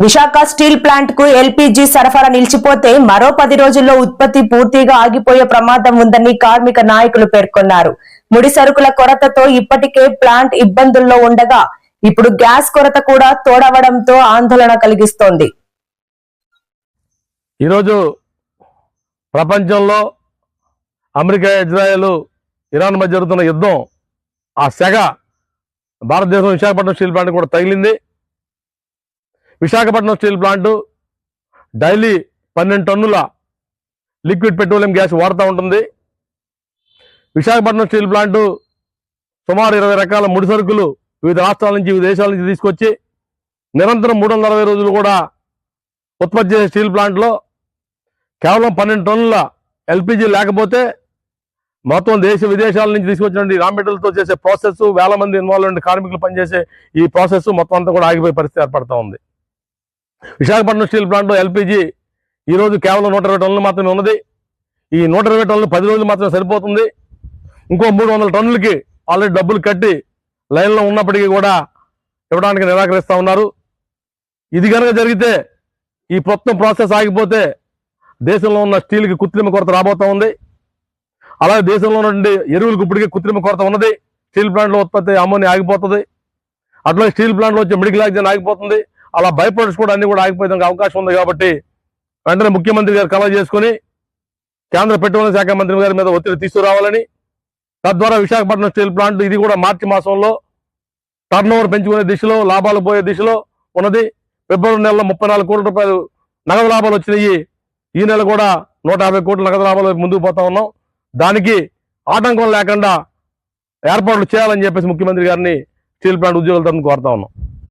Visakha steel plant కు LPG సరఫరా నిలిచిపోతే మరో 10 రోజుల్లో ఉత్పత్తి పూర్తిగా ఆగిపోయే ప్రమాదం ఉందని కార్మిక నాయకులు పేర్కొన్నారు. ముడి సరుకుల కొరతతో ఇప్పటికే ప్లాంట్ ఇబ్బందుల్లో ఉండగా ఇప్పుడు గ్యాస్ కొరత కూడా తోడవడంతో ఆందోళన కలిగిస్తోంది. ఈరోజు ప్రపంచంలో అమెరికా, ఇజ్రాయెల్, ఇరాన్ మధ్య జరుగుతున్న యుద్ధం ఆ సెగ భారతదేశం విశాఖపట్నం స్టీల్ ప్లాంట్ కూడా తగిలింది. విశాఖపట్నం స్టీల్ ప్లాంట్ డైలీ 12 టన్నుల లిక్విడ్ పెట్రోలియం గ్యాస్ వాడుతూ ఉంటుంది. విశాఖపట్నం స్టీల్ ప్లాంట్ సుమారు 20 రకాల ముడి సరుకులు వివిధ రాష్ట్రాల నుంచి, వివిధ దేశాల నుంచి తీసుకొచ్చి నిరంతరం 360 రోజులు కూడా ఉత్పత్తి చేసే స్టీల్ ప్లాంట్లో కేవలం 12 టన్నుల ఎల్పీజీ లేకపోతే మొత్తం దేశ విదేశాల నుంచి తీసుకొచ్చినటువంటి రా మెటీరియల్తో చేసే ప్రాసెస్, వేల మంది ఇన్వాల్వ్ అయిన కార్మికులు పనిచేసే ఈ ప్రాసెస్ మొత్తం అంతా కూడా ఆగిపోయే పరిస్థితి ఏర్పడుతూ ఉంది. విశాఖపట్నం స్టీల్ ప్లాంట్లో ఎల్పీజీ ఈరోజు కేవలం 120 టన్నులు మాత్రమే ఉన్నది. ఈ 120 టన్నులు 10 రోజులు మాత్రమే సరిపోతుంది. ఇంకో 300 టన్నులకి ఆల్రెడీ డబ్బులు కట్టి లైన్లో ఉన్నప్పటికీ కూడా ఇవ్వడానికి నిరాకరిస్తూ ఉన్నారు. ఇది కనుక జరిగితే, ఈ మొత్తం ప్రాసెస్ ఆగిపోతే దేశంలో ఉన్న స్టీల్కి కృత్రిమ కొరత రాబోతూ ఉంది. అలాగే దేశంలో ఉన్నటువంటి ఎరువులకు ఇప్పటికే కృత్రిమ కొరత ఉన్నది. స్టీల్ ప్లాంట్లో ఉత్పత్తి అమ్మోనియా ఆగిపోతుంది. అట్లా స్టీల్ ప్లాంట్లో వచ్చే మెడికల్ ఆక్సిజన్ ఆగిపోతుంది. అలా బై ప్రొడక్ట్స్ కూడా అన్ని కూడా ఆగిపోయేందుకు అవకాశం ఉంది. కాబట్టి వెంటనే ముఖ్యమంత్రి గారు కలవ చేసుకుని కేంద్ర పెట్రోలియం శాఖ మంత్రి గారి మీద ఒత్తిడి తీసుకురావాలని, తద్వారా విశాఖపట్నం స్టీల్ ప్లాంట్ ఇది కూడా మార్చి మాసంలో టర్నోవర్ పెంచుకునే దిశలో, లాభాలు పోయే దిశలో ఉన్నది. ఫిబ్రవరి నెలలో 34 కోట్ల రూపాయలు నగదు లాభాలు వచ్చినాయి. ఈ నెల కూడా 150 కోట్ల నగదు లాభాలు ముందుకు పోతా ఉన్నాం. దానికి ఆటంకం లేకుండా ఏర్పాట్లు చేయాలని చెప్పేసి ముఖ్యమంత్రి గారిని స్టీల్ ప్లాంట్ ఉద్యోగుల తరఫున కోరుతా ఉన్నాం.